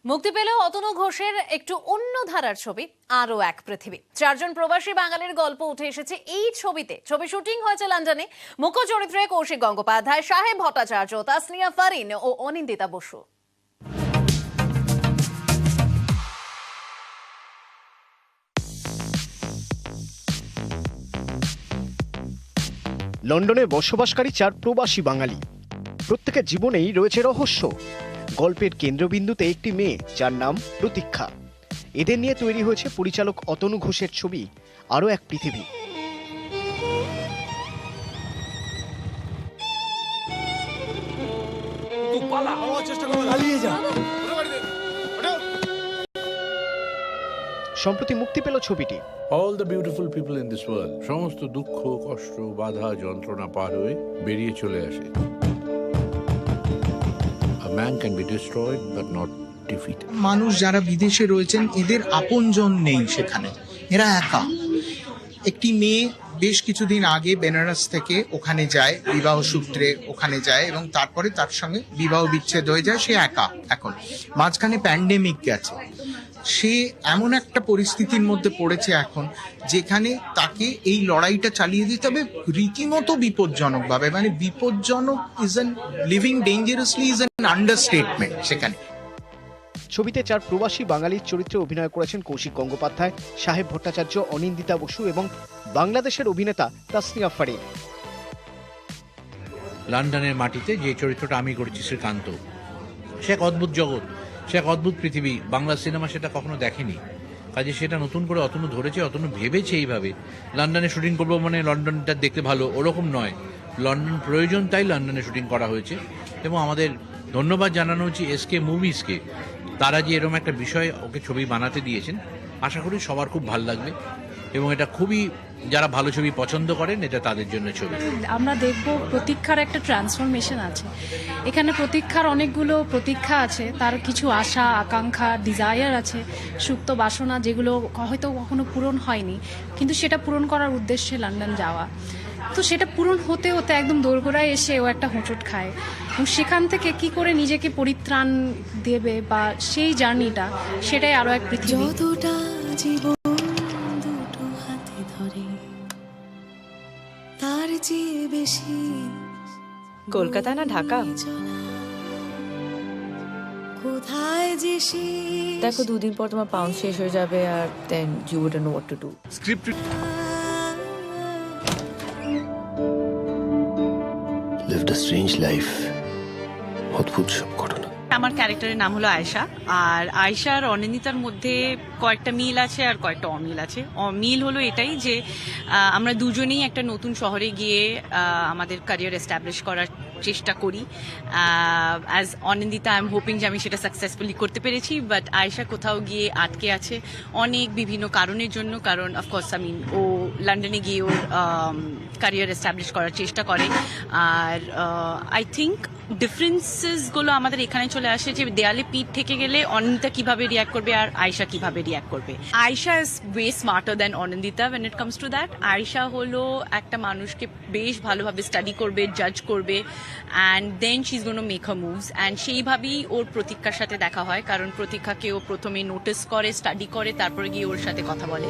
মুক্তি পেল অতনু ঘোষের একটু অন্য ধারার ছবি আরো এক পৃথিবী। 4 জন প্রবাসী বাঙালির গল্প উঠে এসেছে এই ছবিতে। ছবি শুটিং হয়েছে লন্ডনে। মুখ্য চরিত্রে কৌশিক গঙ্গোপাধ্যায়, সাহেব ভট্টাচার্য, তাসনিয়া ফারিন ও অনিন্দিতা বসু। লন্ডনে বসবাসকারী 4 প্রবাসী বাঙালি, প্রত্যেকের জীবনেই রয়েছে রহস্য। গল্পের কেন্দ্রবিন্দুতে একটি মেয়ে যার নাম প্রতীক্ষা। এদের নিয়ে তৈরি হয়েছে পরিচালক অতনু ঘোষের ছবি আরো এক পৃথিবী। সম্প্রতি মুক্তি পেল ছবিটি। All the beautiful people in this world, সমস্ত দুঃখ, কষ্ট, বাধা, যন্ত্রণা পার হয়ে বেরিয়ে চলে আসে। A man can be destroyed but not defeated. মানুষ যারা বিদেশে রয়েছেন এদের আপনজন নেই সেখানে, এরা একা। একটি মেয়ে বেশ কিছুদিন আগে বেনারস থেকে ওখানে যায়, বিবাহ সূত্রে ওখানে যায় এবং তারপরে তার সঙ্গে বিবাহ বিচ্ছেদ হয়ে যায়। সে একা এখন, মাঝখানে প্যান্ডেমিক গেছে। সে এমন একটা পরিস্থিতির মধ্যে পড়েছে এখন যেখানে তাকে এই লড়াইটা চালিয়ে দিতে হবে রীতিমতো বিপজ্জনকভাবে। মানে বিপজ্জনক is an living dangerously is an understatement সেখানে। ছবিতে 4 প্রবাসী বাঙালির চরিত্রে অভিনয় করেছেন কৌশিক গঙ্গোপাধ্যায়, সাহেব ভট্টাচার্য, অনিন্দিতা বসু এবং বাংলাদেশের অভিনেতা তাসনিয়া ফারিন। লন্ডনের মাটিতে যে চরিত্রটা আমি করেছি, শ্রীকান্ত, সে এক অদ্ভুত জগৎ, সে এক অদ্ভুত পৃথিবী। বাংলা সিনেমা সেটা কখনো দেখেনি, কাজে সেটা নতুন করে অতনু ধরেছে, অতনু ভেবেছে এইভাবে লন্ডনে শুটিং করবো মানে লন্ডনটা দেখতে ভালো, ওরকম নয়। লন্ডন প্রয়োজন, তাই লন্ডনে শুটিং করা হয়েছে। এবং আমাদের ধন্যবাদ জানানো হচ্ছে এসকে মুভিজকে, তারা যে এরকম একটা বিষয় ওকে ছবি বানাতে দিয়েছেন। আশা করি সবার খুব ভালো লাগবে এবং এটা খুবই, যারা ভালো ছবি পছন্দ করেন, এটা তাদের জন্য ছবি। আমরা দেখব প্রতীক্ষার একটা ট্রান্সফরমেশন আছে এখানে। প্রতীক্ষার অনেকগুলো প্রতীক্ষা আছে, তার কিছু আশা, আকাঙ্ক্ষা, ডিজায়ার আছে, সুপ্ত বাসনা, যেগুলো হয়তো কখনো পূরণ হয়নি, কিন্তু সেটা পূরণ করার উদ্দেশ্যে লন্ডন যাওয়া। তো সেটা পূরণ হতে হতে একদম দোরগোড়ায় এসে ও একটা হোঁচট খায় এবং সেখান থেকে কি করে নিজেকে পরিত্রাণ দেবে বা সেই জার্নিটা, সেটাই আরো এক পৃথিবী। কলকাতা না ঢাকা? দেখো 2 দিন পর তোমার পাউন্ড শেষ হয়ে যাবে আর then you wouldn't know what to do. Script lived a strange life. অদ্ভুত সব ঘটনা। আমার ক্যারেক্টারের নাম হলো আয়েশা, আর আয়েশা আর অনিন্দিতার মধ্যে কয়েকটা মিল আছে আর কয়েকটা অমিল আছে। মিল হলো এটাই যে আমরা দুজনেই একটা নতুন শহরে গিয়ে আমাদের ক্যারিয়ার এস্টাবলিশ করার চেষ্টা করি। As Anindita I am hoping যে আমি সেটা সাকসেসফুলি করতে পেরেছি, বাট আয়েশা কোথাও গিয়ে আটকে আছে অনেক বিভিন্ন কারণের জন্য। কারণ অফকোর্স ও লন্ডনে গিয়ে ওর ক্যারিয়ার এস্টাবলিশ করার চেষ্টা করে। আর আই থিঙ্ক ডিফারেন্সেসগুলো আমাদের এখানে চলে আসে যে দেয়ালে পিঠ থেকে গেলে অনিন্দিতা কিভাবে রিয়াক্ট করবে আর আয়েশা কিভাবে রিয়াক্ট করবে। Ayesha is way smarter than Anindita when it comes to that. Ayesha হলো একটা মানুষকে বেশ ভালোভাবে স্টাডি করবে, জাজ করবে, and then she is gonna make her moves. And সেইভাবেই ওর প্রতীক্ষার সাথে দেখা হয়, কারণ প্রতীক্ষাকে ও প্রথমে নোটিস করে, স্টাডি করে, তারপরে গিয়ে ওর সাথে কথা বলে।